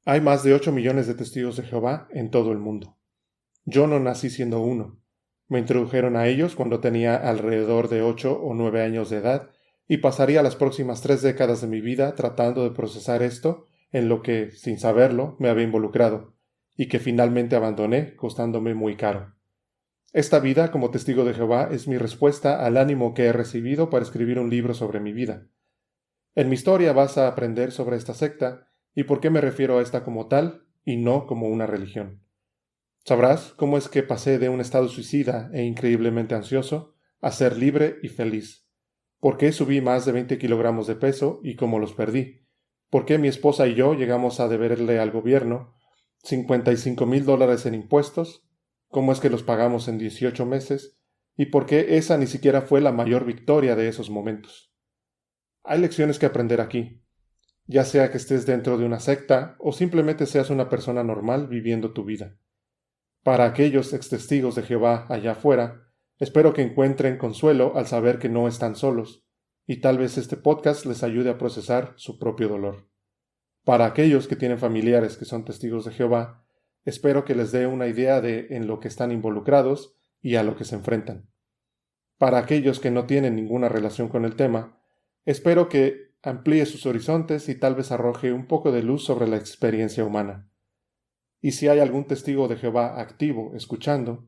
Hay más de 8 millones de testigos de Jehová en todo el mundo. Yo no nací siendo uno. Me introdujeron a ellos cuando tenía alrededor de 8 o 9 años de edad y pasaría las próximas 3 décadas de mi vida tratando de procesar esto en lo que, sin saberlo, me había involucrado y que finalmente abandoné, costándome muy caro. Esta vida como testigo de Jehová es mi respuesta al ánimo que he recibido para escribir un libro sobre mi vida. En mi historia vas a aprender sobre esta secta y por qué me refiero a esta como tal y no como una religión. Sabrás cómo es que pasé de un estado suicida e increíblemente ansioso a ser libre y feliz. Por qué subí más de 20 kilogramos de peso y cómo los perdí. Por qué mi esposa y yo llegamos a deberle al gobierno $55,000 en impuestos, cómo es que los pagamos en 18 meses y por qué esa ni siquiera fue la mayor victoria de esos momentos. Hay lecciones que aprender aquí, ya sea que estés dentro de una secta o simplemente seas una persona normal viviendo tu vida. Para aquellos ex-testigos de Jehová allá afuera, espero que encuentren consuelo al saber que no están solos, y tal vez este podcast les ayude a procesar su propio dolor. Para aquellos que tienen familiares que son testigos de Jehová, espero que les dé una idea de en lo que están involucrados y a lo que se enfrentan. Para aquellos que no tienen ninguna relación con el tema, espero que amplíe sus horizontes y tal vez arroje un poco de luz sobre la experiencia humana. Y si hay algún testigo de Jehová activo escuchando,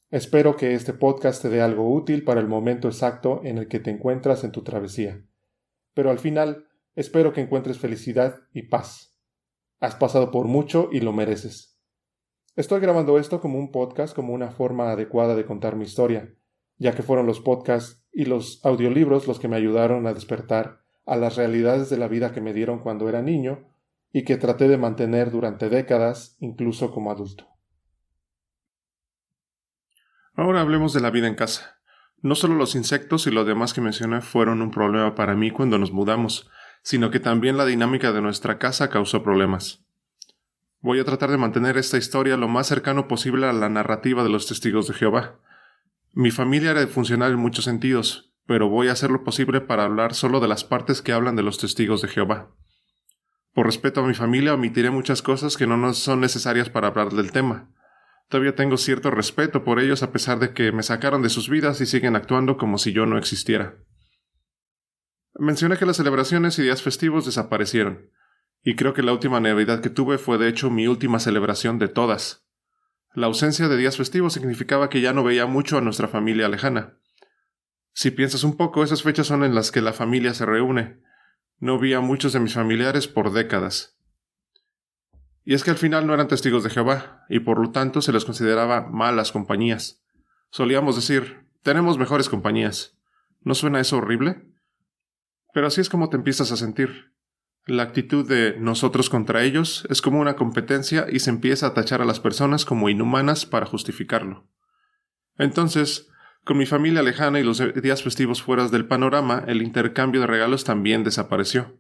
espero que este podcast te dé algo útil para el momento exacto en el que te encuentras en tu travesía. Pero al final, espero que encuentres felicidad y paz. Has pasado por mucho y lo mereces. Estoy grabando esto como un podcast, como una forma adecuada de contar mi historia, ya que fueron los podcasts y los audiolibros los que me ayudaron a despertar a las realidades de la vida que me dieron cuando era niño y que traté de mantener durante décadas, incluso como adulto. Ahora hablemos de la vida en casa. No solo los insectos y lo demás que mencioné fueron un problema para mí cuando nos mudamos, sino que también la dinámica de nuestra casa causó problemas. Voy a tratar de mantener esta historia lo más cercano posible a la narrativa de los testigos de Jehová. Mi familia era funcional en muchos sentidos, pero voy a hacer lo posible para hablar solo de las partes que hablan de los testigos de Jehová. Por respeto a mi familia, omitiré muchas cosas que no son necesarias para hablar del tema. Todavía tengo cierto respeto por ellos a pesar de que me sacaron de sus vidas y siguen actuando como si yo no existiera. Mencioné que las celebraciones y días festivos desaparecieron, y creo que la última Navidad que tuve fue de hecho mi última celebración de todas. La ausencia de días festivos significaba que ya no veía mucho a nuestra familia lejana. Si piensas un poco, esas fechas son en las que la familia se reúne. No vi a muchos de mis familiares por décadas. Y es que al final no eran testigos de Jehová, y por lo tanto se les consideraba malas compañías. Solíamos decir, tenemos mejores compañías. ¿No suena eso horrible? Pero así es como te empiezas a sentir. La actitud de nosotros contra ellos es como una competencia y se empieza a tachar a las personas como inhumanas para justificarlo. Entonces, con mi familia lejana y los días festivos fuera del panorama, el intercambio de regalos también desapareció.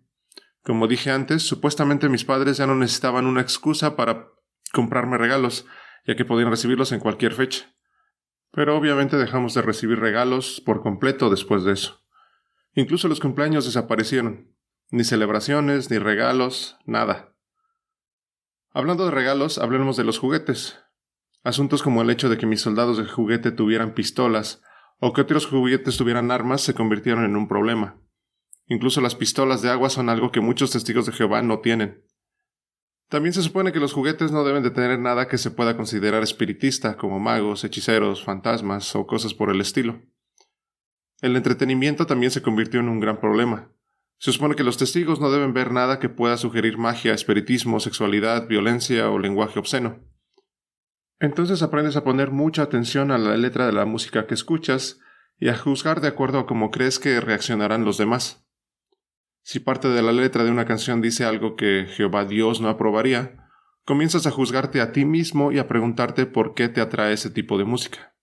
Como dije antes, supuestamente mis padres ya no necesitaban una excusa para comprarme regalos, ya que podían recibirlos en cualquier fecha. Pero obviamente dejamos de recibir regalos por completo después de eso. Incluso los cumpleaños desaparecieron. Ni celebraciones, ni regalos, nada. Hablando de regalos, hablemos de los juguetes. Asuntos como el hecho de que mis soldados de juguete tuvieran pistolas o que otros juguetes tuvieran armas se convirtieron en un problema. Incluso las pistolas de agua son algo que muchos testigos de Jehová no tienen. También se supone que los juguetes no deben de tener nada que se pueda considerar espiritista, como magos, hechiceros, fantasmas o cosas por el estilo. El entretenimiento también se convirtió en un gran problema. Se supone que los testigos no deben ver nada que pueda sugerir magia, espiritismo, sexualidad, violencia o lenguaje obsceno. Entonces aprendes a poner mucha atención a la letra de la música que escuchas y a juzgar de acuerdo a cómo crees que reaccionarán los demás. Si parte de la letra de una canción dice algo que Jehová Dios no aprobaría, comienzas a juzgarte a ti mismo y a preguntarte por qué te atrae ese tipo de música.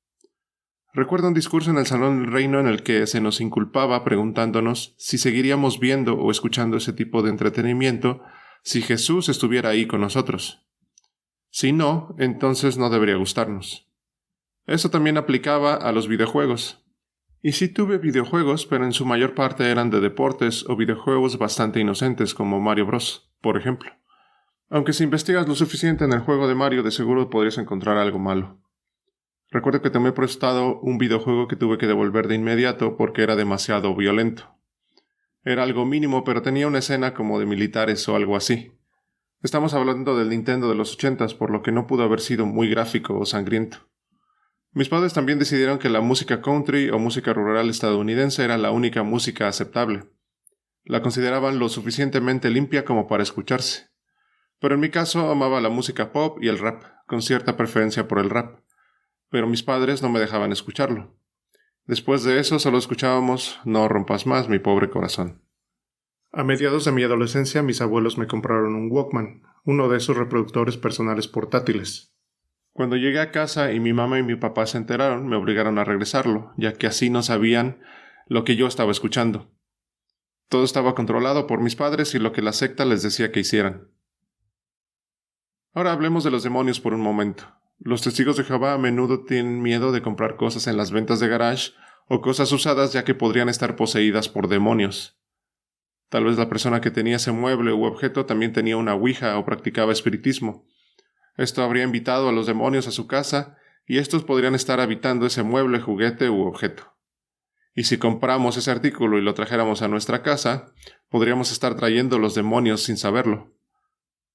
Recuerdo un discurso en el Salón del Reino en el que se nos inculpaba preguntándonos si seguiríamos viendo o escuchando ese tipo de entretenimiento si Jesús estuviera ahí con nosotros. Si no, entonces no debería gustarnos. Eso también aplicaba a los videojuegos. Y sí tuve videojuegos, pero en su mayor parte eran de deportes o videojuegos bastante inocentes como Mario Bros., por ejemplo. Aunque si investigas lo suficiente en el juego de Mario, de seguro podrías encontrar algo malo. Recuerdo que te me he prestado un videojuego que tuve que devolver de inmediato porque era demasiado violento. Era algo mínimo, pero tenía una escena como de militares o algo así. Estamos hablando del Nintendo de los 80s, por lo que no pudo haber sido muy gráfico o sangriento. Mis padres también decidieron que la música country o música rural estadounidense era la única música aceptable. La consideraban lo suficientemente limpia como para escucharse. Pero en mi caso amaba la música pop y el rap, con cierta preferencia por el rap. Pero mis padres no me dejaban escucharlo. Después de eso solo escuchábamos No rompas más, mi pobre corazón. A mediados de mi adolescencia mis abuelos me compraron un Walkman, uno de esos reproductores personales portátiles. Cuando llegué a casa y mi mamá y mi papá se enteraron, me obligaron a regresarlo, ya que así no sabían lo que yo estaba escuchando. Todo estaba controlado por mis padres y lo que la secta les decía que hicieran. Ahora hablemos de los demonios por un momento. Los testigos de Jehová a menudo tienen miedo de comprar cosas en las ventas de garage o cosas usadas ya que podrían estar poseídas por demonios. Tal vez la persona que tenía ese mueble u objeto también tenía una ouija o practicaba espiritismo. Esto habría invitado a los demonios a su casa y estos podrían estar habitando ese mueble, juguete u objeto. Y si compramos ese artículo y lo trajéramos a nuestra casa, podríamos estar trayendo los demonios sin saberlo.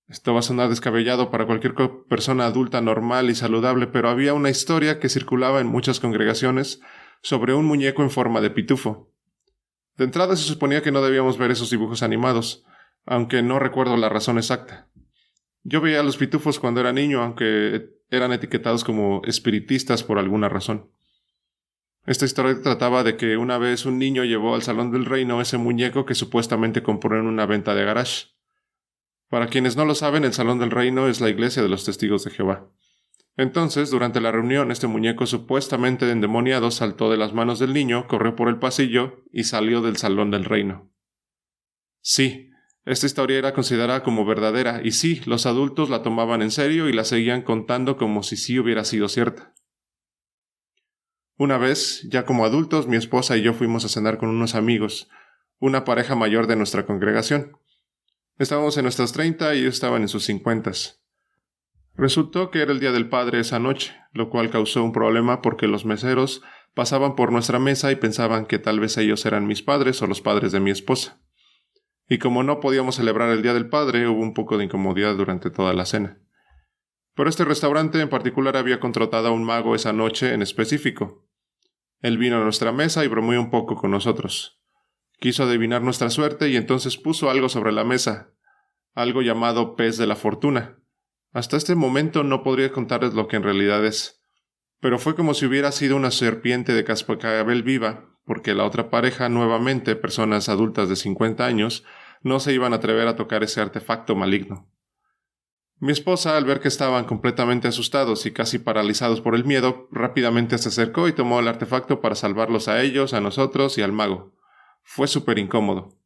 Esto va a sonar descabellado para cualquier persona adulta normal y saludable, pero había una historia que circulaba en muchas congregaciones sobre un muñeco en forma de pitufo. De entrada se suponía que no debíamos ver esos dibujos animados, aunque no recuerdo la razón exacta. Yo veía a los pitufos cuando era niño, aunque eran etiquetados como espiritistas por alguna razón. Esta historia trataba de que una vez un niño llevó al Salón del Reino ese muñeco que supuestamente compró en una venta de garage. Para quienes no lo saben, el Salón del Reino es la iglesia de los Testigos de Jehová. Entonces, durante la reunión, este muñeco supuestamente endemoniado saltó de las manos del niño, corrió por el pasillo y salió del Salón del Reino. Sí, esta historia era considerada como verdadera, y sí, los adultos la tomaban en serio y la seguían contando como si sí hubiera sido cierta. Una vez, ya como adultos, mi esposa y yo fuimos a cenar con unos amigos, una pareja mayor de nuestra congregación. Estábamos en nuestros 30 y ellos estaban en sus 50. Resultó que era el Día del Padre esa noche, lo cual causó un problema porque los meseros pasaban por nuestra mesa y pensaban que tal vez ellos eran mis padres o los padres de mi esposa. Y como no podíamos celebrar el Día del Padre, hubo un poco de incomodidad durante toda la cena. Pero este restaurante en particular había contratado a un mago esa noche en específico. Él vino a nuestra mesa y bromeó un poco con nosotros. Quiso adivinar nuestra suerte y entonces puso algo sobre la mesa, algo llamado pez de la fortuna. Hasta este momento no podría contarles lo que en realidad es, pero fue como si hubiera sido una serpiente de cascabel viva, porque la otra pareja, nuevamente personas adultas de 50 años, no se iban a atrever a tocar ese artefacto maligno. Mi esposa, al ver que estaban completamente asustados y casi paralizados por el miedo, rápidamente se acercó y tomó el artefacto para salvarlos a ellos, a nosotros y al mago. Fue súper incómodo.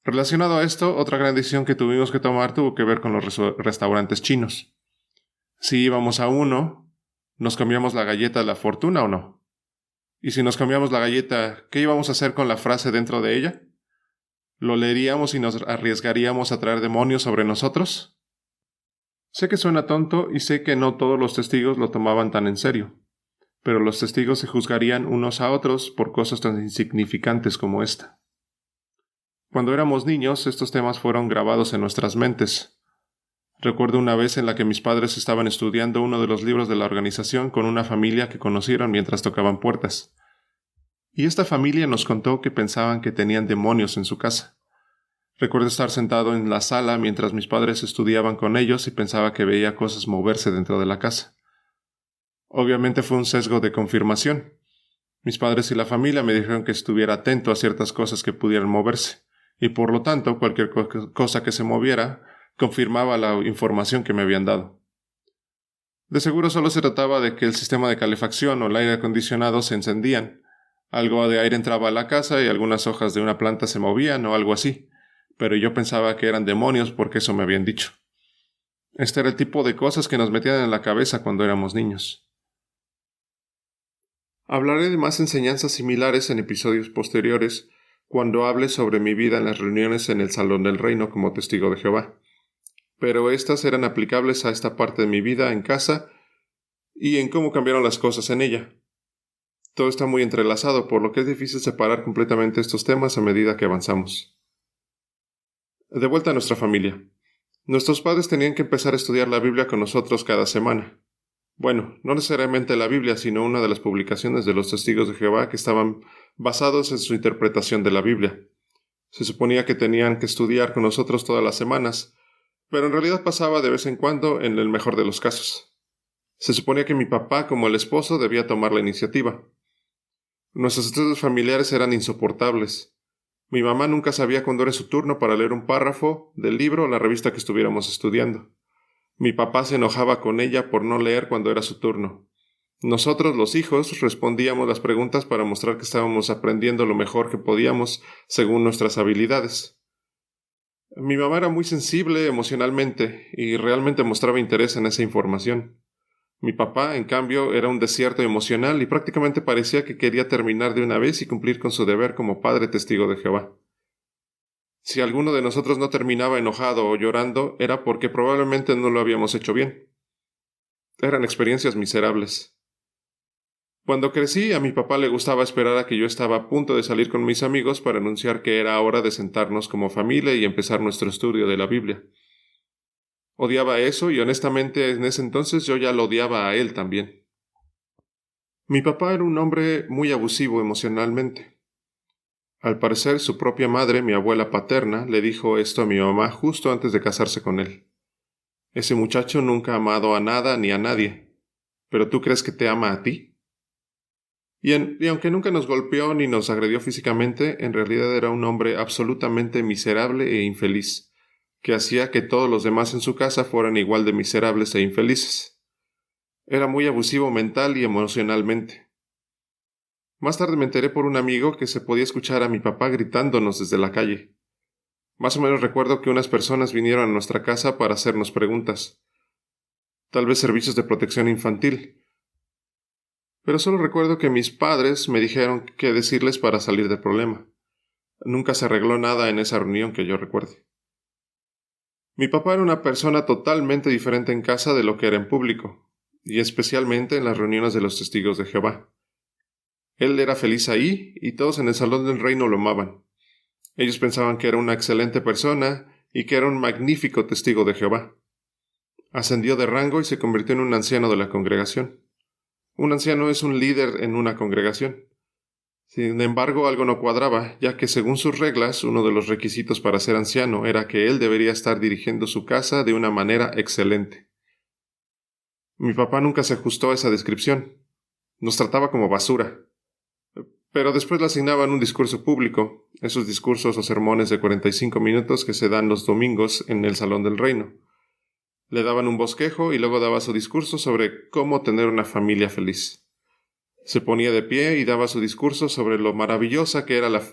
Relacionado a esto, otra gran decisión que tuvimos que tomar tuvo que ver con los restaurantes chinos. Si íbamos a uno, ¿nos cambiamos la galleta de la fortuna o no? Y si nos cambiamos la galleta, ¿qué íbamos a hacer con la frase dentro de ella? ¿Lo leeríamos y nos arriesgaríamos a traer demonios sobre nosotros? Sé que suena tonto y sé que no todos los testigos lo tomaban tan en serio, pero los testigos se juzgarían unos a otros por cosas tan insignificantes como esta. Cuando éramos niños, estos temas fueron grabados en nuestras mentes. Recuerdo una vez en la que mis padres estaban estudiando uno de los libros de la organización con una familia que conocieron mientras tocaban puertas. Y esta familia nos contó que pensaban que tenían demonios en su casa. Recuerdo estar sentado en la sala mientras mis padres estudiaban con ellos y pensaba que veía cosas moverse dentro de la casa. Obviamente fue un sesgo de confirmación. Mis padres y la familia me dijeron que estuviera atento a ciertas cosas que pudieran moverse. Y por lo tanto, cualquier cosa que se moviera confirmaba la información que me habían dado. De seguro solo se trataba de que el sistema de calefacción o el aire acondicionado se encendían. Algo de aire entraba a la casa y algunas hojas de una planta se movían o algo así, pero yo pensaba que eran demonios porque eso me habían dicho. Este era el tipo de cosas que nos metían en la cabeza cuando éramos niños. Hablaré de más enseñanzas similares en episodios posteriores, cuando hable sobre mi vida en las reuniones en el Salón del Reino como testigo de Jehová. pero estas eran aplicables a esta parte de mi vida en casa y en cómo cambiaron las cosas en ella. Todo está muy entrelazado, por lo que es difícil separar completamente estos temas a medida que avanzamos. De vuelta a nuestra familia. Nuestros padres tenían que empezar a estudiar la Biblia con nosotros cada semana. Bueno, no necesariamente la Biblia, sino una de las publicaciones de los Testigos de Jehová que estaban basados en su interpretación de la Biblia. Se suponía que tenían que estudiar con nosotros todas las semanas, pero en realidad pasaba de vez en cuando en el mejor de los casos. Se suponía que mi papá, como el esposo, debía tomar la iniciativa. Nuestros estudios familiares eran insoportables. Mi mamá nunca sabía cuándo era su turno para leer un párrafo del libro o la revista que estuviéramos estudiando. Mi papá se enojaba con ella por no leer cuando era su turno. Nosotros, los hijos, respondíamos las preguntas para mostrar que estábamos aprendiendo lo mejor que podíamos según nuestras habilidades. Mi mamá era muy sensible emocionalmente y realmente mostraba interés en esa información. Mi papá, en cambio, era un desierto emocional y prácticamente parecía que quería terminar de una vez y cumplir con su deber como padre testigo de Jehová. Si alguno de nosotros no terminaba enojado o llorando, era porque probablemente no lo habíamos hecho bien. Eran experiencias miserables. Cuando crecí, a mi papá le gustaba esperar a que yo estaba a punto de salir con mis amigos para anunciar que era hora de sentarnos como familia y empezar nuestro estudio de la Biblia. Odiaba eso y honestamente en ese entonces yo ya lo odiaba a él también. Mi papá era un hombre muy abusivo emocionalmente. Al parecer, su propia madre, mi abuela paterna, le dijo esto a mi mamá justo antes de casarse con él. Ese muchacho nunca ha amado a nada ni a nadie. ¿Pero tú crees que te ama a ti? Y aunque nunca nos golpeó ni nos agredió físicamente, en realidad era un hombre absolutamente miserable e infeliz, que hacía que todos los demás en su casa fueran igual de miserables e infelices. Era muy abusivo mental y emocionalmente. Más tarde me enteré por un amigo que se podía escuchar a mi papá gritándonos desde la calle. Más o menos recuerdo que unas personas vinieron a nuestra casa para hacernos preguntas. Tal vez servicios de protección infantil. Pero solo recuerdo que mis padres me dijeron qué decirles para salir del problema. Nunca se arregló nada en esa reunión que yo recuerde. Mi papá era una persona totalmente diferente en casa de lo que era en público, y especialmente en las reuniones de los Testigos de Jehová. Él era feliz ahí, y todos en el salón del reino lo amaban. Ellos pensaban que era una excelente persona y que era un magnífico testigo de Jehová. Ascendió de rango y se convirtió en un anciano de la congregación. Un anciano es un líder en una congregación. Sin embargo, algo no cuadraba, ya que según sus reglas, uno de los requisitos para ser anciano era que él debería estar dirigiendo su casa de una manera excelente. Mi papá nunca se ajustó a esa descripción. Nos trataba como basura. Pero después le asignaban un discurso público, esos discursos o sermones de 45 minutos que se dan los domingos en el Salón del Reino. Le daban un bosquejo y luego daba su discurso sobre cómo tener una familia feliz. Se ponía de pie y daba su discurso sobre lo maravillosa que era la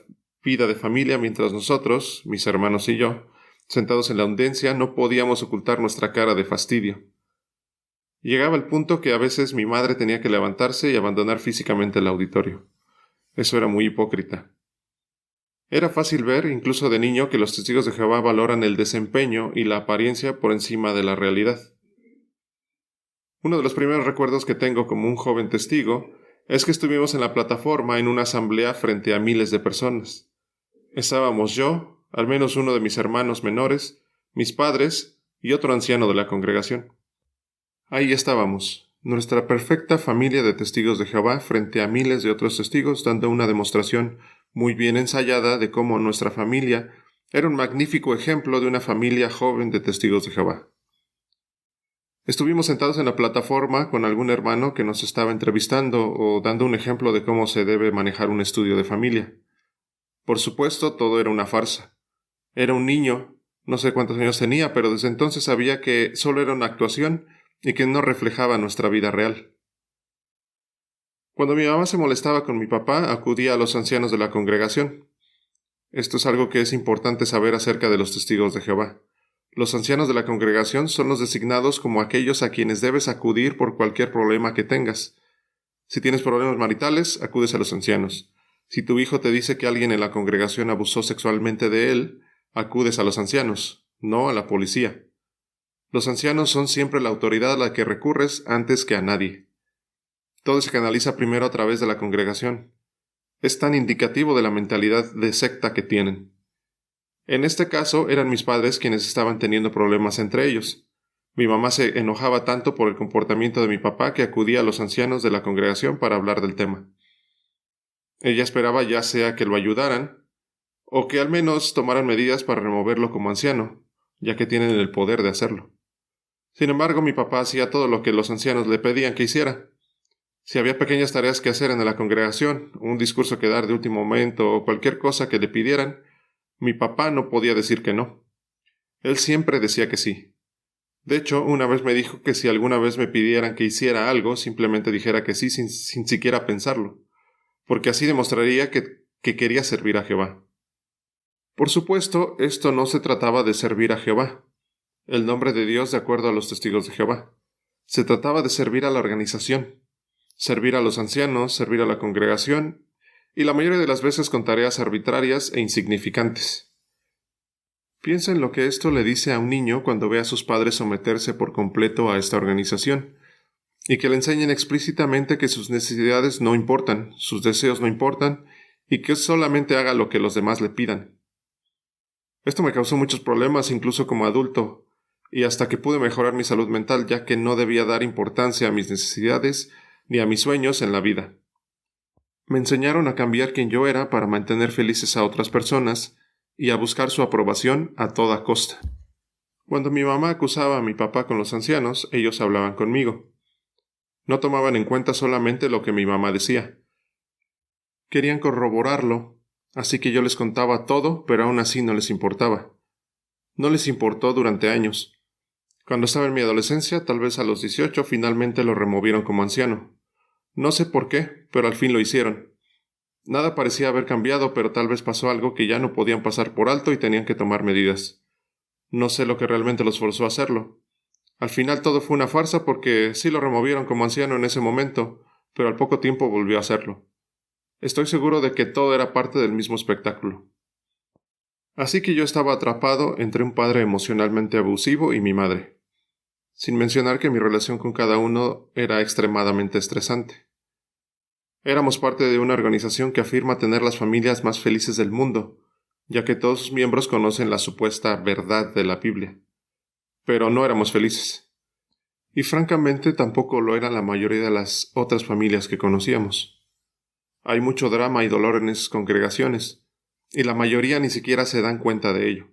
vida de familia mientras nosotros, mis hermanos y yo, sentados en la audiencia, no podíamos ocultar nuestra cara de fastidio. Llegaba el punto que a veces mi madre tenía que levantarse y abandonar físicamente el auditorio. Eso era muy hipócrita. Era fácil ver, incluso de niño, que los testigos de Jehová valoran el desempeño y la apariencia por encima de la realidad. Uno de los primeros recuerdos que tengo como un joven testigo es que estuvimos en la plataforma en una asamblea frente a miles de personas. Estábamos yo, al menos uno de mis hermanos menores, mis padres y otro anciano de la congregación. Ahí estábamos, nuestra perfecta familia de testigos de Jehová frente a miles de otros testigos dando una demostración muy bien ensayada de cómo nuestra familia era un magnífico ejemplo de una familia joven de testigos de Jehová. Estuvimos sentados en la plataforma con algún hermano que nos estaba entrevistando o dando un ejemplo de cómo se debe manejar un estudio de familia. Por supuesto, todo era una farsa. Era un niño, no sé cuántos años tenía, pero desde entonces sabía que solo era una actuación y que no reflejaba nuestra vida real. Cuando mi mamá se molestaba con mi papá, acudía a los ancianos de la congregación. Esto es algo que es importante saber acerca de los testigos de Jehová. Los ancianos de la congregación son los designados como aquellos a quienes debes acudir por cualquier problema que tengas. Si tienes problemas maritales, acudes a los ancianos. Si tu hijo te dice que alguien en la congregación abusó sexualmente de él, acudes a los ancianos, no a la policía. Los ancianos son siempre la autoridad a la que recurres antes que a nadie. Todo se canaliza primero a través de la congregación. Es tan indicativo de la mentalidad de secta que tienen. En este caso eran mis padres quienes estaban teniendo problemas entre ellos. Mi mamá se enojaba tanto por el comportamiento de mi papá que acudía a los ancianos de la congregación para hablar del tema. Ella esperaba ya sea que lo ayudaran, o que al menos tomaran medidas para removerlo como anciano, ya que tienen el poder de hacerlo. Sin embargo, mi papá hacía todo lo que los ancianos le pedían que hiciera. Si había pequeñas tareas que hacer en la congregación, un discurso que dar de último momento o cualquier cosa que le pidieran, mi papá no podía decir que no. Él siempre decía que sí. De hecho, una vez me dijo que si alguna vez me pidieran que hiciera algo, simplemente dijera que sí sin siquiera pensarlo, porque así demostraría que quería servir a Jehová. Por supuesto, esto no se trataba de servir a Jehová, el nombre de Dios de acuerdo a los testigos de Jehová. Se trataba de servir a la organización, servir a los ancianos, servir a la congregación, y la mayoría de las veces con tareas arbitrarias e insignificantes. Piensa en lo que esto le dice a un niño cuando ve a sus padres someterse por completo a esta organización, y que le enseñen explícitamente que sus necesidades no importan, sus deseos no importan, y que solamente haga lo que los demás le pidan. Esto me causó muchos problemas incluso como adulto, y hasta que pude mejorar mi salud mental, ya que no debía dar importancia a mis necesidades ni a mis sueños en la vida. Me enseñaron a cambiar quien yo era para mantener felices a otras personas y a buscar su aprobación a toda costa. Cuando mi mamá acusaba a mi papá con los ancianos, ellos hablaban conmigo. No tomaban en cuenta solamente lo que mi mamá decía. Querían corroborarlo, así que yo les contaba todo, pero aún así no les importaba. No les importó durante años. Cuando estaba en mi adolescencia, tal vez a los 18, finalmente lo removieron como anciano. No sé por qué, pero al fin lo hicieron. Nada parecía haber cambiado, pero tal vez pasó algo que ya no podían pasar por alto y tenían que tomar medidas. No sé lo que realmente los forzó a hacerlo. Al final todo fue una farsa porque sí lo removieron como anciano en ese momento, pero al poco tiempo volvió a hacerlo. Estoy seguro de que todo era parte del mismo espectáculo. Así que yo estaba atrapado entre un padre emocionalmente abusivo y mi madre, sin mencionar que mi relación con cada uno era extremadamente estresante. Éramos parte de una organización que afirma tener las familias más felices del mundo, ya que todos sus miembros conocen la supuesta verdad de la Biblia. Pero no éramos felices. Y francamente tampoco lo eran la mayoría de las otras familias que conocíamos. Hay mucho drama y dolor en esas congregaciones, y la mayoría ni siquiera se dan cuenta de ello.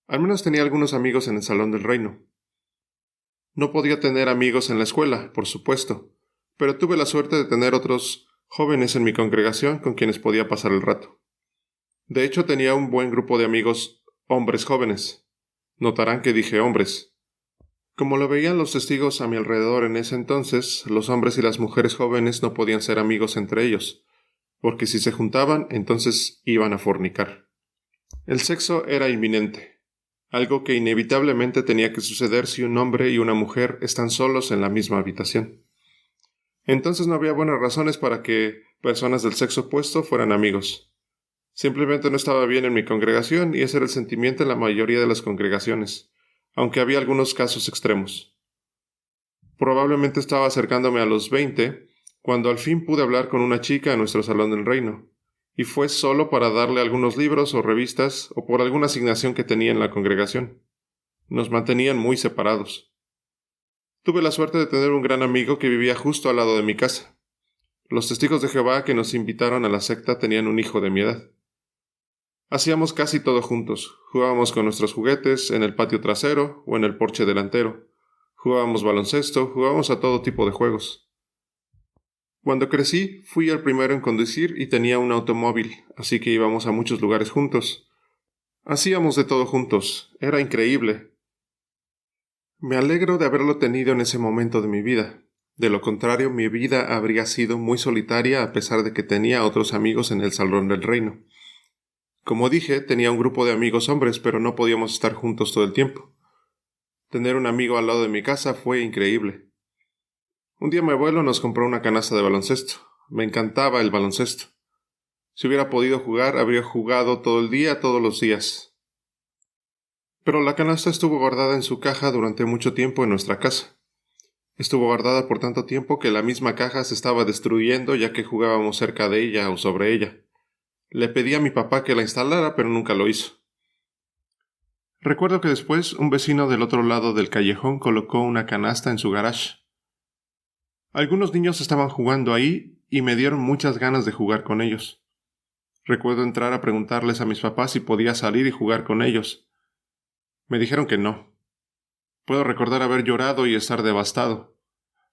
Al menos tenía algunos amigos en el Salón del Reino. No podía tener amigos en la escuela, por supuesto, pero tuve la suerte de tener otros jóvenes en mi congregación con quienes podía pasar el rato. De hecho, tenía un buen grupo de amigos hombres jóvenes. Notarán que dije hombres. Como lo veían los testigos a mi alrededor en ese entonces, los hombres y las mujeres jóvenes no podían ser amigos entre ellos, porque si se juntaban, entonces iban a fornicar. El sexo era inminente, algo que inevitablemente tenía que suceder si un hombre y una mujer están solos en la misma habitación. Entonces no había buenas razones para que personas del sexo opuesto fueran amigos. Simplemente no estaba bien en mi congregación y ese era el sentimiento en la mayoría de las congregaciones, aunque había algunos casos extremos. Probablemente estaba acercándome a los 20 cuando al fin pude hablar con una chica en nuestro Salón del Reino, y fue solo para darle algunos libros o revistas o por alguna asignación que tenía en la congregación. Nos mantenían muy separados. Tuve la suerte de tener un gran amigo que vivía justo al lado de mi casa. Los testigos de Jehová que nos invitaron a la secta tenían un hijo de mi edad. Hacíamos casi todo juntos. Jugábamos con nuestros juguetes en el patio trasero o en el porche delantero. Jugábamos baloncesto, jugábamos a todo tipo de juegos. Cuando crecí, fui el primero en conducir y tenía un automóvil, así que íbamos a muchos lugares juntos. Hacíamos de todo juntos. Era increíble. Me alegro de haberlo tenido en ese momento de mi vida. De lo contrario, mi vida habría sido muy solitaria a pesar de que tenía otros amigos en el Salón del Reino. Como dije, tenía un grupo de amigos hombres, pero no podíamos estar juntos todo el tiempo. Tener un amigo al lado de mi casa fue increíble. Un día mi abuelo nos compró una canasta de baloncesto. Me encantaba el baloncesto. Si hubiera podido jugar, habría jugado todo el día, todos los días. Pero la canasta estuvo guardada en su caja durante mucho tiempo en nuestra casa. Estuvo guardada por tanto tiempo que la misma caja se estaba destruyendo ya que jugábamos cerca de ella o sobre ella. Le pedí a mi papá que la instalara, pero nunca lo hizo. Recuerdo que después un vecino del otro lado del callejón colocó una canasta en su garage. Algunos niños estaban jugando ahí y me dieron muchas ganas de jugar con ellos. Recuerdo entrar a preguntarles a mis papás si podía salir y jugar con ellos. Me dijeron que no. Puedo recordar haber llorado y estar devastado.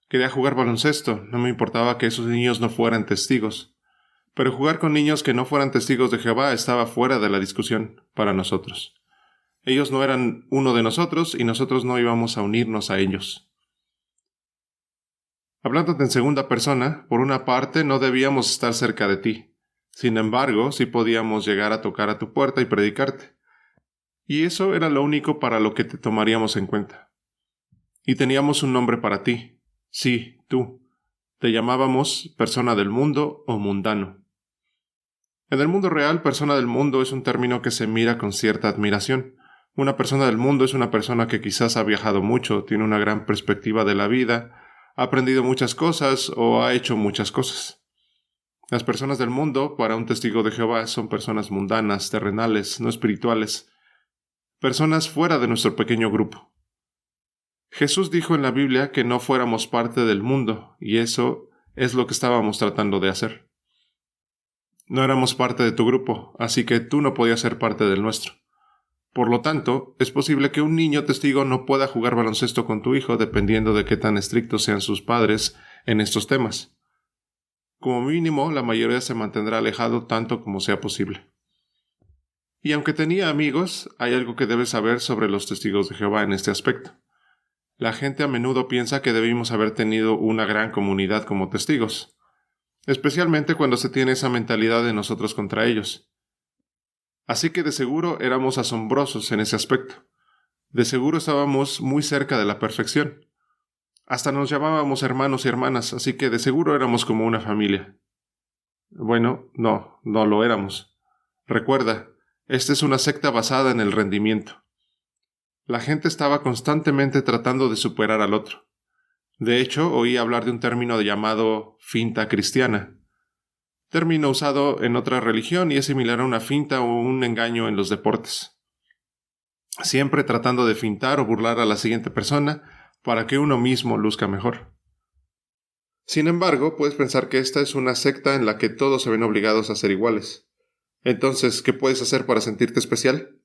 Quería jugar baloncesto, no me importaba que esos niños no fueran testigos. Pero jugar con niños que no fueran testigos de Jehová estaba fuera de la discusión para nosotros. Ellos no eran uno de nosotros y nosotros no íbamos a unirnos a ellos. Hablándote en segunda persona, por una parte no debíamos estar cerca de ti. Sin embargo, sí podíamos llegar a tocar a tu puerta y predicarte. Y eso era lo único para lo que te tomaríamos en cuenta. Y teníamos un nombre para ti. Sí, tú. Te llamábamos persona del mundo o mundano. En el mundo real, persona del mundo es un término que se mira con cierta admiración. Una persona del mundo es una persona que quizás ha viajado mucho, tiene una gran perspectiva de la vida, ha aprendido muchas cosas o ha hecho muchas cosas. Las personas del mundo, para un testigo de Jehová, son personas mundanas, terrenales, no espirituales, personas fuera de nuestro pequeño grupo. Jesús dijo en la Biblia que no fuéramos parte del mundo, y eso es lo que estábamos tratando de hacer. No éramos parte de tu grupo, así que tú no podías ser parte del nuestro. Por lo tanto, es posible que un niño testigo no pueda jugar baloncesto con tu hijo dependiendo de qué tan estrictos sean sus padres en estos temas. Como mínimo, la mayoría se mantendrá alejado tanto como sea posible. Y aunque tenía amigos, hay algo que debes saber sobre los testigos de Jehová en este aspecto. La gente a menudo piensa que debimos haber tenido una gran comunidad como testigos, especialmente cuando se tiene esa mentalidad de nosotros contra ellos. Así que de seguro éramos asombrosos en ese aspecto. De seguro estábamos muy cerca de la perfección. Hasta nos llamábamos hermanos y hermanas, así que de seguro éramos como una familia. Bueno, no lo éramos. Recuerda, esta es una secta basada en el rendimiento. La gente estaba constantemente tratando de superar al otro. De hecho, oí hablar de un término llamado finta cristiana. Término usado en otra religión y es similar a una finta o un engaño en los deportes. Siempre tratando de fintar o burlar a la siguiente persona para que uno mismo luzca mejor. Sin embargo, puedes pensar que esta es una secta en la que todos se ven obligados a ser iguales. Entonces, ¿qué puedes hacer para sentirte especial?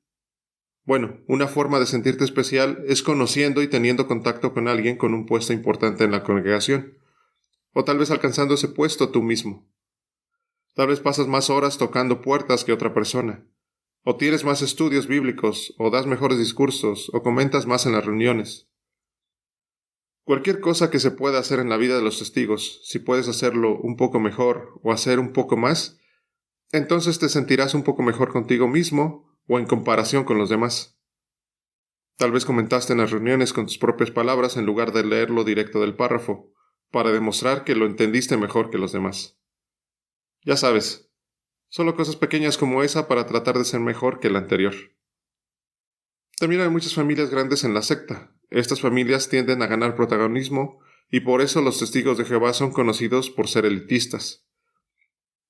Bueno, una forma de sentirte especial es conociendo y teniendo contacto con alguien con un puesto importante en la congregación. O tal vez alcanzando ese puesto tú mismo. Tal vez pasas más horas tocando puertas que otra persona. O tienes más estudios bíblicos, o das mejores discursos, o comentas más en las reuniones. Cualquier cosa que se pueda hacer en la vida de los testigos, si puedes hacerlo un poco mejor o hacer un poco más, entonces te sentirás un poco mejor contigo mismo o en comparación con los demás. Tal vez comentaste en las reuniones con tus propias palabras en lugar de leerlo directo del párrafo, para demostrar que lo entendiste mejor que los demás. Ya sabes, solo cosas pequeñas como esa para tratar de ser mejor que el anterior. También hay muchas familias grandes en la secta. Estas familias tienden a ganar protagonismo y por eso los testigos de Jehová son conocidos por ser elitistas.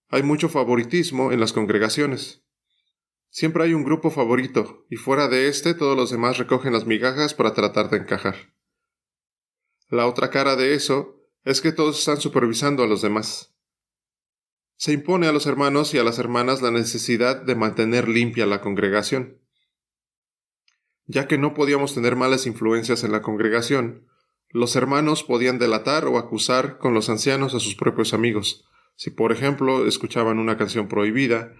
Hay mucho favoritismo en las congregaciones. Siempre hay un grupo favorito, y fuera de este todos los demás recogen las migajas para tratar de encajar. La otra cara de eso es que todos están supervisando a los demás. Se impone a los hermanos y a las hermanas la necesidad de mantener limpia la congregación. Ya que no podíamos tener malas influencias en la congregación, los hermanos podían delatar o acusar con los ancianos a sus propios amigos, si por ejemplo escuchaban una canción prohibida,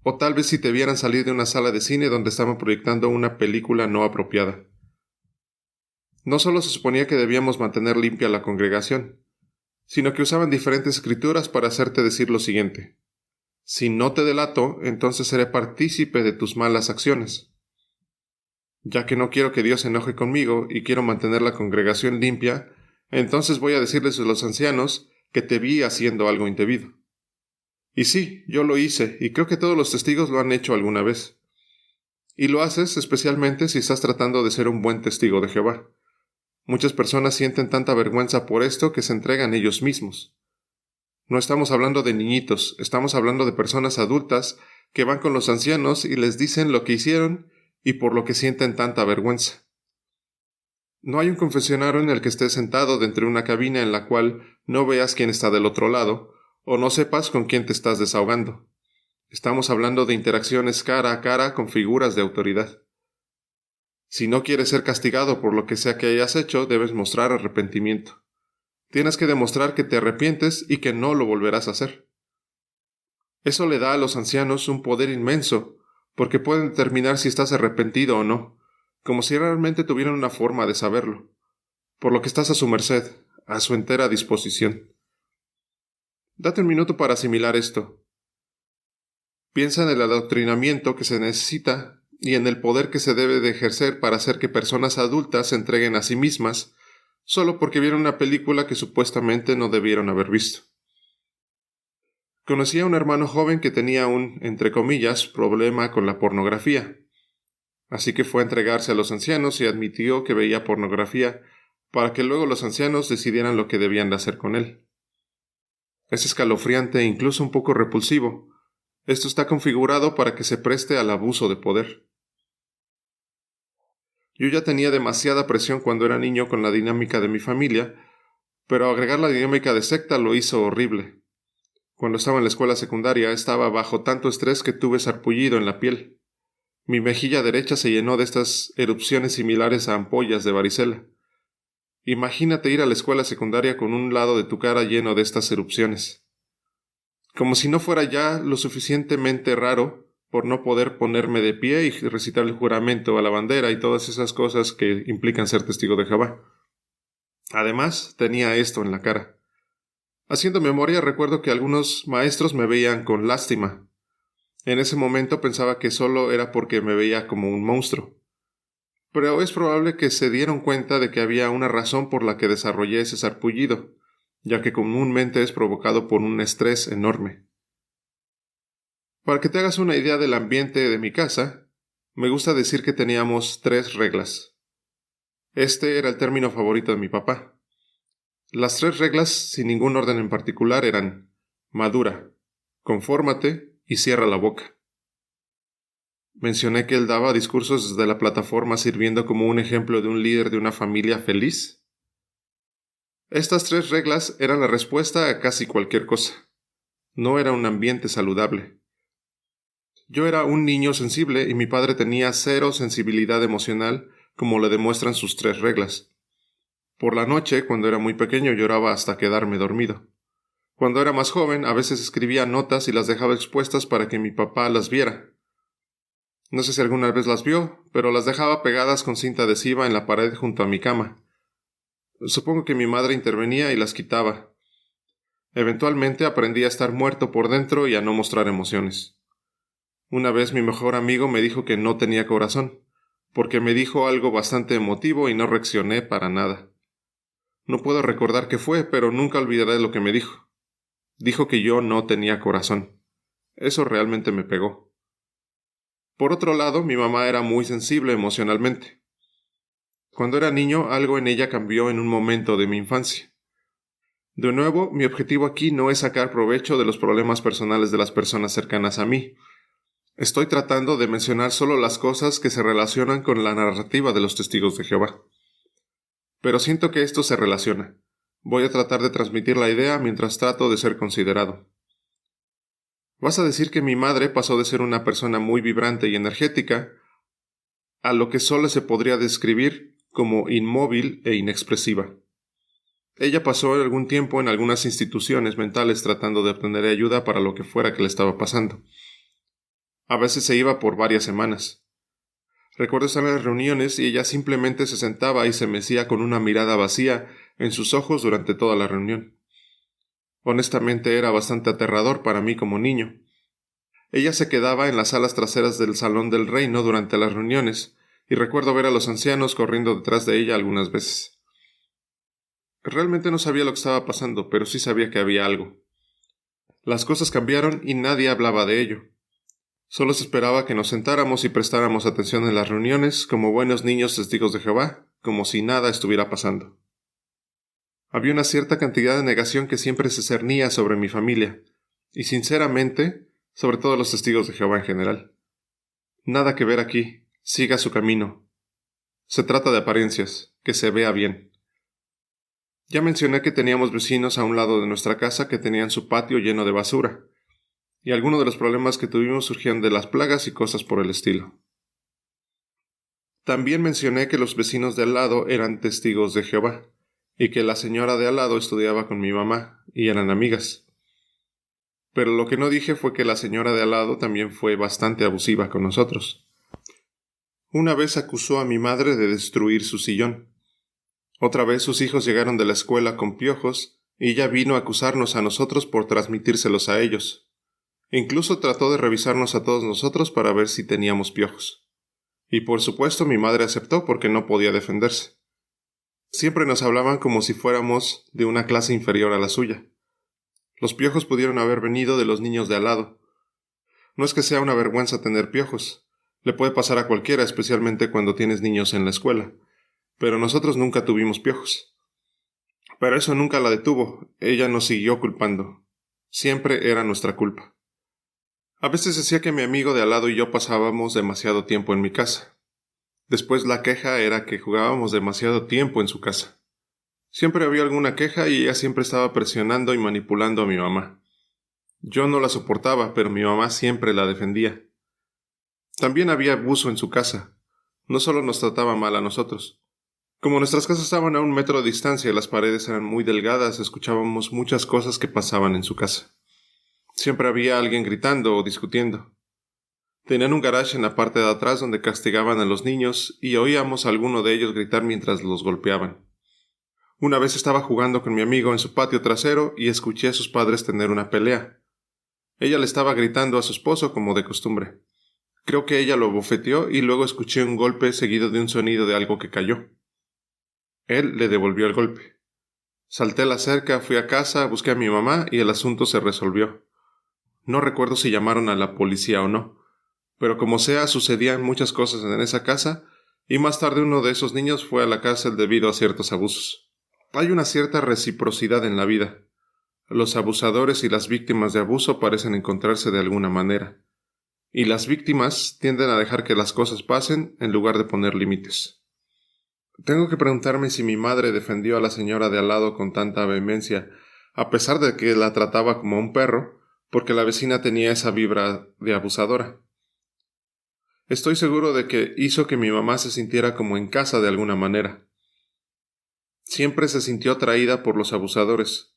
o tal vez si te vieran salir de una sala de cine donde estaban proyectando una película no apropiada. No solo se suponía que debíamos mantener limpia la congregación, sino que usaban diferentes escrituras para hacerte decir lo siguiente: si no te delato, entonces seré partícipe de tus malas acciones. Ya que no quiero que Dios se enoje conmigo y quiero mantener la congregación limpia, entonces voy a decirles a los ancianos que te vi haciendo algo indebido. Y sí, yo lo hice, y creo que todos los testigos lo han hecho alguna vez. Y lo haces especialmente si estás tratando de ser un buen testigo de Jehová. Muchas personas sienten tanta vergüenza por esto que se entregan ellos mismos. No estamos hablando de niñitos, estamos hablando de personas adultas que van con los ancianos y les dicen lo que hicieron y por lo que sienten tanta vergüenza. No hay un confesionario en el que estés sentado dentro de una cabina en la cual no veas quién está del otro lado o no sepas con quién te estás desahogando. Estamos hablando de interacciones cara a cara con figuras de autoridad. Si no quieres ser castigado por lo que sea que hayas hecho, debes mostrar arrepentimiento. Tienes que demostrar que te arrepientes y que no lo volverás a hacer. Eso le da a los ancianos un poder inmenso, porque pueden determinar si estás arrepentido o no, como si realmente tuvieran una forma de saberlo, por lo que estás a su merced, a su entera disposición. Date un minuto para asimilar esto. Piensa en el adoctrinamiento que se necesita y en el poder que se debe de ejercer para hacer que personas adultas se entreguen a sí mismas, solo porque vieron una película que supuestamente no debieron haber visto. Conocí a un hermano joven que tenía un, entre comillas, problema con la pornografía. Así que fue a entregarse a los ancianos y admitió que veía pornografía para que luego los ancianos decidieran lo que debían de hacer con él. Es escalofriante e incluso un poco repulsivo. Esto está configurado para que se preste al abuso de poder. Yo ya tenía demasiada presión cuando era niño con la dinámica de mi familia, pero agregar la dinámica de secta lo hizo horrible. Cuando estaba en la escuela secundaria estaba bajo tanto estrés que tuve sarpullido en la piel. Mi mejilla derecha se llenó de estas erupciones similares a ampollas de varicela. Imagínate ir a la escuela secundaria con un lado de tu cara lleno de estas erupciones. Como si no fuera ya lo suficientemente raro por no poder ponerme de pie y recitar el juramento a la bandera y todas esas cosas que implican ser testigo de Jehová. Además, tenía esto en la cara. Haciendo memoria, recuerdo que algunos maestros me veían con lástima. En ese momento pensaba que solo era porque me veía como un monstruo. Pero es probable que se dieron cuenta de que había una razón por la que desarrollé ese sarpullido, ya que comúnmente es provocado por un estrés enorme. Para que te hagas una idea del ambiente de mi casa, me gusta decir que teníamos 3 reglas. Este era el término favorito de mi papá. Las 3 reglas, sin ningún orden en particular, eran: madura, confórmate y cierra la boca. Mencioné que él daba discursos desde la plataforma sirviendo como un ejemplo de un líder de una familia feliz. Estas 3 reglas eran la respuesta a casi cualquier cosa. No era un ambiente saludable. Yo era un niño sensible y mi padre tenía 0 sensibilidad emocional, como le demuestran sus 3 reglas. Por la noche, cuando era muy pequeño, lloraba hasta quedarme dormido. Cuando era más joven, a veces escribía notas y las dejaba expuestas para que mi papá las viera. No sé si alguna vez las vio, pero las dejaba pegadas con cinta adhesiva en la pared junto a mi cama. Supongo que mi madre intervenía y las quitaba. Eventualmente aprendí a estar muerto por dentro y a no mostrar emociones. Una vez mi mejor amigo me dijo que no tenía corazón, porque me dijo algo bastante emotivo y no reaccioné para nada. No puedo recordar qué fue, pero nunca olvidaré lo que me dijo. Dijo que yo no tenía corazón. Eso realmente me pegó. Por otro lado, mi mamá era muy sensible emocionalmente. Cuando era niño, algo en ella cambió en un momento de mi infancia. De nuevo, mi objetivo aquí no es sacar provecho de los problemas personales de las personas cercanas a mí. Estoy tratando de mencionar solo las cosas que se relacionan con la narrativa de los testigos de Jehová. Pero siento que esto se relaciona. Voy a tratar de transmitir la idea mientras trato de ser considerado. Vas a decir que mi madre pasó de ser una persona muy vibrante y energética a lo que solo se podría describir como inmóvil e inexpresiva. Ella pasó algún tiempo en algunas instituciones mentales tratando de obtener ayuda para lo que fuera que le estaba pasando. A veces se iba por varias semanas. Recuerdo estar en las reuniones y ella simplemente se sentaba y se mecía con una mirada vacía en sus ojos durante toda la reunión. Honestamente era bastante aterrador para mí como niño. Ella se quedaba en las salas traseras del Salón del Reino durante las reuniones, y recuerdo ver a los ancianos corriendo detrás de ella algunas veces. Realmente no sabía lo que estaba pasando, pero sí sabía que había algo. Las cosas cambiaron y nadie hablaba de ello. Solo se esperaba que nos sentáramos y prestáramos atención en las reuniones como buenos niños testigos de Jehová, como si nada estuviera pasando. Había una cierta cantidad de negación que siempre se cernía sobre mi familia, y sinceramente, sobre todo los testigos de Jehová en general. Nada que ver aquí, siga su camino. Se trata de apariencias, que se vea bien. Ya mencioné que teníamos vecinos a un lado de nuestra casa que tenían su patio lleno de basura, y algunos de los problemas que tuvimos surgían de las plagas y cosas por el estilo. También mencioné que los vecinos de al lado eran testigos de Jehová, y que la señora de al lado estudiaba con mi mamá, y eran amigas. Pero lo que no dije fue que la señora de al lado también fue bastante abusiva con nosotros. Una vez acusó a mi madre de destruir su sillón. Otra vez sus hijos llegaron de la escuela con piojos, y ella vino a acusarnos a nosotros por transmitírselos a ellos. Incluso trató de revisarnos a todos nosotros para ver si teníamos piojos. Y por supuesto mi madre aceptó porque no podía defenderse. Siempre nos hablaban como si fuéramos de una clase inferior a la suya. Los piojos pudieron haber venido de los niños de al lado. No es que sea una vergüenza tener piojos. Le puede pasar a cualquiera, especialmente cuando tienes niños en la escuela. Pero nosotros nunca tuvimos piojos. Pero eso nunca la detuvo. Ella nos siguió culpando. Siempre era nuestra culpa. A veces decía que mi amigo de al lado y yo pasábamos demasiado tiempo en mi casa. Después la queja era que jugábamos demasiado tiempo en su casa. Siempre había alguna queja y ella siempre estaba presionando y manipulando a mi mamá. Yo no la soportaba, pero mi mamá siempre la defendía. También había abuso en su casa. No solo nos trataba mal a nosotros. Como nuestras casas estaban a 1 metro de distancia y las paredes eran muy delgadas, escuchábamos muchas cosas que pasaban en su casa. Siempre había alguien gritando o discutiendo. Tenían un garage en la parte de atrás donde castigaban a los niños y oíamos a alguno de ellos gritar mientras los golpeaban. Una vez estaba jugando con mi amigo en su patio trasero y escuché a sus padres tener una pelea. Ella le estaba gritando a su esposo como de costumbre. Creo que ella lo abofeteó y luego escuché un golpe seguido de un sonido de algo que cayó. Él le devolvió el golpe. Salté la cerca, fui a casa, busqué a mi mamá y el asunto se resolvió. No recuerdo si llamaron a la policía o no, pero como sea, sucedían muchas cosas en esa casa y más tarde uno de esos niños fue a la cárcel debido a ciertos abusos. Hay una cierta reciprocidad en la vida. Los abusadores y las víctimas de abuso parecen encontrarse de alguna manera, y las víctimas tienden a dejar que las cosas pasen en lugar de poner límites. Tengo que preguntarme si mi madre defendió a la señora de al lado con tanta vehemencia, a pesar de que la trataba como a un perro, porque la vecina tenía esa vibra de abusadora. Estoy seguro de que hizo que mi mamá se sintiera como en casa de alguna manera. Siempre se sintió atraída por los abusadores,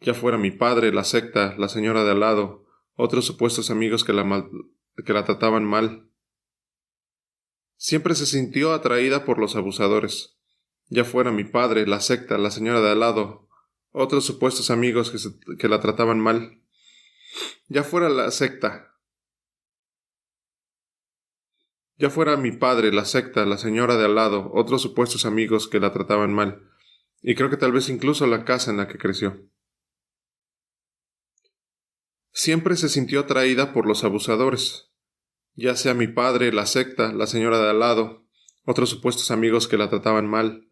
ya fuera mi padre, la secta, la señora de al lado, otros supuestos amigos que la trataban mal. Siempre se sintió atraída por los abusadores, ya fuera mi padre, la secta, la señora de al lado, otros supuestos amigos que la trataban mal. Ya fuera la secta, ya fuera mi padre, la secta, la señora de al lado, otros supuestos amigos que la trataban mal, y creo que tal vez incluso la casa en la que creció. Siempre se sintió atraída por los abusadores, ya sea mi padre, la secta, la señora de al lado, otros supuestos amigos que la trataban mal,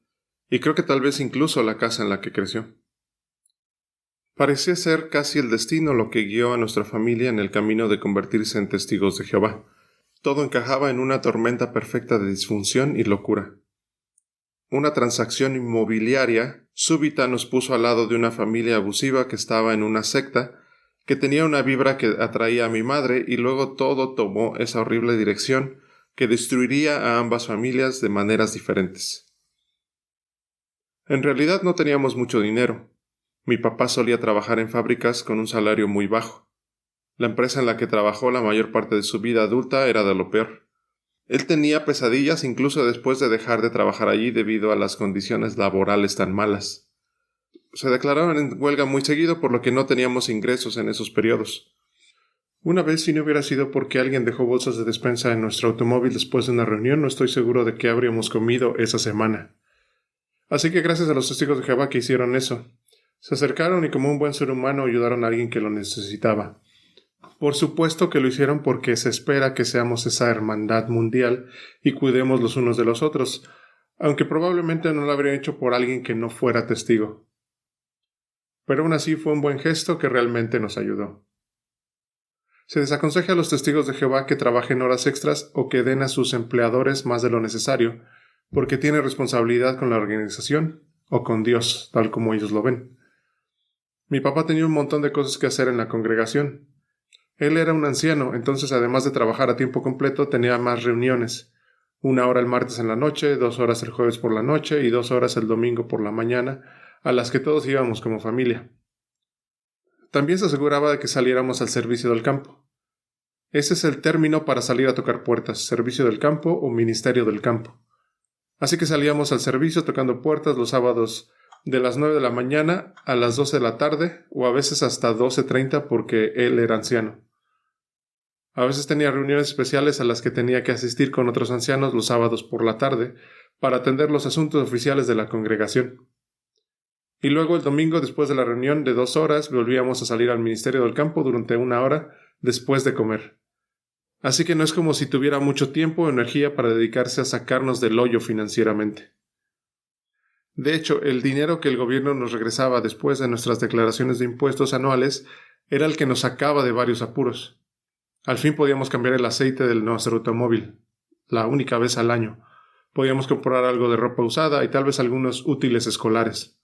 y creo que tal vez incluso la casa en la que creció. Parecía ser casi el destino lo que guió a nuestra familia en el camino de convertirse en testigos de Jehová. Todo encajaba en una tormenta perfecta de disfunción y locura. Una transacción inmobiliaria súbita nos puso al lado de una familia abusiva que estaba en una secta, que tenía una vibra que atraía a mi madre, y luego todo tomó esa horrible dirección que destruiría a ambas familias de maneras diferentes. En realidad no teníamos mucho dinero. Mi papá solía trabajar en fábricas con un salario muy bajo. La empresa en la que trabajó la mayor parte de su vida adulta era de lo peor. Él tenía pesadillas incluso después de dejar de trabajar allí debido a las condiciones laborales tan malas. Se declararon en huelga muy seguido, por lo que no teníamos ingresos en esos periodos. Una vez, si no hubiera sido porque alguien dejó bolsas de despensa en nuestro automóvil después de una reunión, no estoy seguro de qué habríamos comido esa semana. Así que gracias a los testigos de Jehová que hicieron eso. Se acercaron y como un buen ser humano ayudaron a alguien que lo necesitaba. Por supuesto que lo hicieron porque se espera que seamos esa hermandad mundial y cuidemos los unos de los otros, aunque probablemente no lo habrían hecho por alguien que no fuera testigo. Pero aún así fue un buen gesto que realmente nos ayudó. Se desaconseja a los testigos de Jehová que trabajen horas extras o que den a sus empleadores más de lo necesario, porque tiene responsabilidad con la organización o con Dios, tal como ellos lo ven. Mi papá tenía un montón de cosas que hacer en la congregación. Él era un anciano, entonces además de trabajar a tiempo completo tenía más reuniones. 1 hora el martes en la noche, 2 horas el jueves por la noche y 2 horas el domingo por la mañana, a las que todos íbamos como familia. También se aseguraba de que saliéramos al servicio del campo. Ese es el término para salir a tocar puertas, servicio del campo o ministerio del campo. Así que salíamos al servicio tocando puertas los sábados de las 9 de la mañana a las 12 de la tarde o a veces hasta 12:30 porque él era anciano. A veces tenía reuniones especiales a las que tenía que asistir con otros ancianos los sábados por la tarde para atender los asuntos oficiales de la congregación. Y luego el domingo, después de la reunión de 2 horas, volvíamos a salir al ministerio del campo durante 1 hora después de comer. Así que no es como si tuviera mucho tiempo o energía para dedicarse a sacarnos del hoyo financieramente. De hecho, el dinero que el gobierno nos regresaba después de nuestras declaraciones de impuestos anuales era el que nos sacaba de varios apuros. Al fin podíamos cambiar el aceite de nuestro automóvil, la única vez al año. Podíamos comprar algo de ropa usada y tal vez algunos útiles escolares.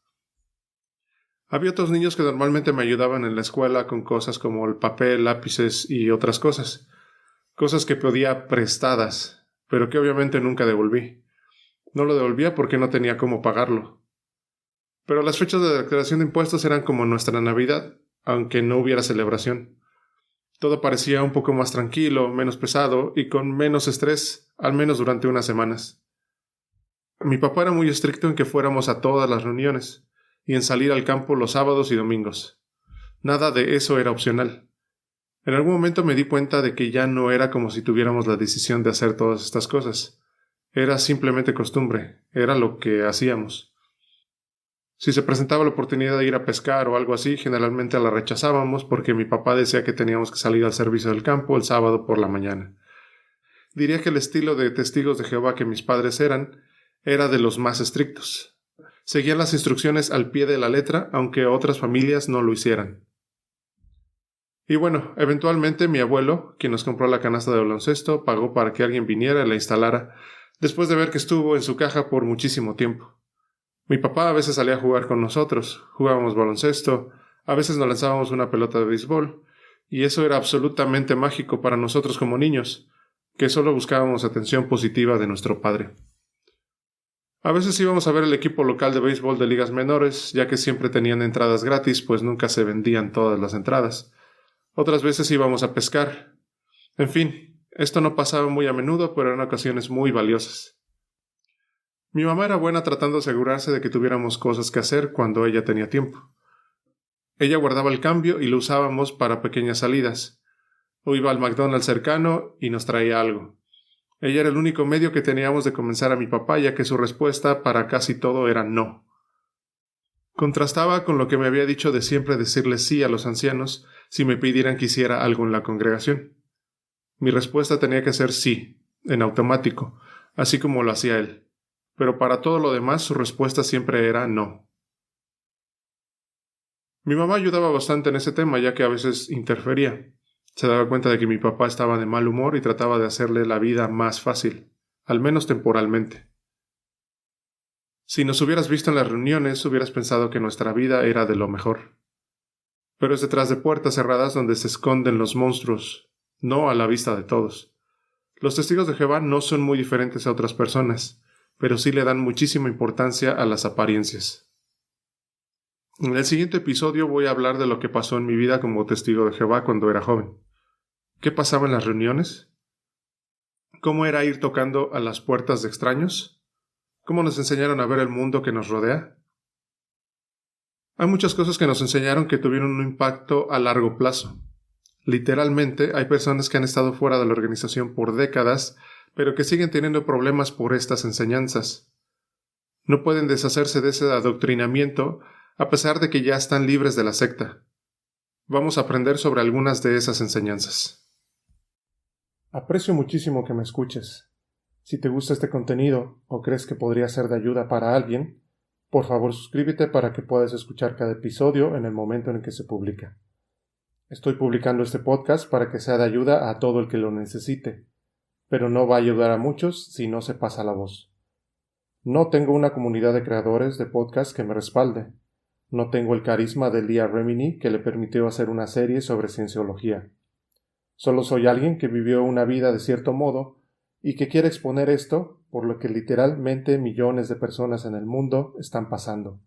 Había otros niños que normalmente me ayudaban en la escuela con cosas como el papel, lápices y otras cosas. Cosas que pedía prestadas, pero que obviamente nunca devolví. No lo devolvía porque no tenía cómo pagarlo. Pero las fechas de declaración de impuestos eran como nuestra Navidad, aunque no hubiera celebración. Todo parecía un poco más tranquilo, menos pesado y con menos estrés, al menos durante unas semanas. Mi papá era muy estricto en que fuéramos a todas las reuniones y en salir al campo los sábados y domingos. Nada de eso era opcional. En algún momento me di cuenta de que ya no era como si tuviéramos la decisión de hacer todas estas cosas. Era simplemente costumbre, era lo que hacíamos. Si se presentaba la oportunidad de ir a pescar o algo así, generalmente la rechazábamos porque mi papá decía que teníamos que salir al servicio del campo el sábado por la mañana. Diría que el estilo de testigos de Jehová que mis padres era de los más estrictos. Seguían las instrucciones al pie de la letra, aunque otras familias no lo hicieran. Y bueno, eventualmente mi abuelo, quien nos compró la canasta de baloncesto, pagó para que alguien viniera y la instalara, después de ver que estuvo en su caja por muchísimo tiempo. Mi papá a veces salía a jugar con nosotros, jugábamos baloncesto, a veces nos lanzábamos una pelota de béisbol, y eso era absolutamente mágico para nosotros como niños, que solo buscábamos atención positiva de nuestro padre. A veces íbamos a ver el equipo local de béisbol de ligas menores, ya que siempre tenían entradas gratis, pues nunca se vendían todas las entradas. Otras veces íbamos a pescar. En fin, esto no pasaba muy a menudo, pero eran ocasiones muy valiosas. Mi mamá era buena tratando de asegurarse de que tuviéramos cosas que hacer cuando ella tenía tiempo. Ella guardaba el cambio y lo usábamos para pequeñas salidas. O iba al McDonald's cercano y nos traía algo. Ella era el único medio que teníamos de convencer a mi papá, ya que su respuesta para casi todo era no. Contrastaba con lo que me había dicho de siempre decirle sí a los ancianos si me pidieran que hiciera algo en la congregación. Mi respuesta tenía que ser sí, en automático, así como lo hacía él. Pero para todo lo demás su respuesta siempre era no. Mi mamá ayudaba bastante en ese tema, ya que a veces interfería. Se daba cuenta de que mi papá estaba de mal humor y trataba de hacerle la vida más fácil, al menos temporalmente. Si nos hubieras visto en las reuniones, hubieras pensado que nuestra vida era de lo mejor. Pero es detrás de puertas cerradas donde se esconden los monstruos, no a la vista de todos. Los testigos de Jehová no son muy diferentes a otras personas, pero sí le dan muchísima importancia a las apariencias. En el siguiente episodio voy a hablar de lo que pasó en mi vida como testigo de Jehová cuando era joven. ¿Qué pasaba en las reuniones? ¿Cómo era ir tocando a las puertas de extraños? ¿Cómo nos enseñaron a ver el mundo que nos rodea? Hay muchas cosas que nos enseñaron que tuvieron un impacto a largo plazo. Literalmente, hay personas que han estado fuera de la organización por décadas, pero que siguen teniendo problemas por estas enseñanzas. No pueden deshacerse de ese adoctrinamiento a pesar de que ya están libres de la secta. Vamos a aprender sobre algunas de esas enseñanzas. Aprecio muchísimo que me escuches. Si te gusta este contenido o crees que podría ser de ayuda para alguien, por favor suscríbete para que puedas escuchar cada episodio en el momento en el que se publica. Estoy publicando este podcast para que sea de ayuda a todo el que lo necesite, pero no va a ayudar a muchos si no se pasa la voz. No tengo una comunidad de creadores de podcast que me respalde. No tengo el carisma de Leah Remini que le permitió hacer una serie sobre cienciología. Solo soy alguien que vivió una vida de cierto modo y que quiere exponer esto por lo que literalmente millones de personas en el mundo están pasando.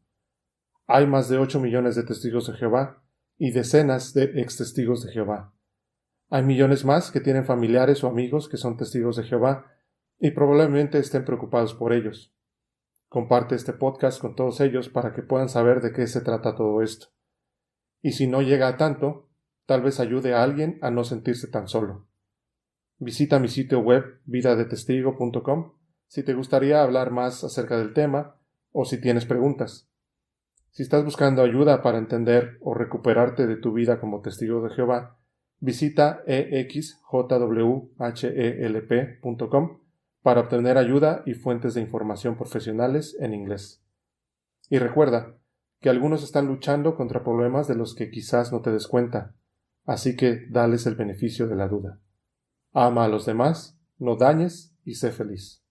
Hay más de 8 millones de testigos de Jehová y decenas de ex testigos de Jehová. Hay millones más que tienen familiares o amigos que son testigos de Jehová y probablemente estén preocupados por ellos. Comparte este podcast con todos ellos para que puedan saber de qué se trata todo esto. Y si no llega a tanto, tal vez ayude a alguien a no sentirse tan solo. Visita mi sitio web vidadetestigo.com si te gustaría hablar más acerca del tema o si tienes preguntas. Si estás buscando ayuda para entender o recuperarte de tu vida como testigo de Jehová, visita exjwhelp.com para obtener ayuda y fuentes de información profesionales en inglés. Y recuerda que algunos están luchando contra problemas de los que quizás no te des cuenta, así que dales el beneficio de la duda. Ama a los demás, no dañes y sé feliz.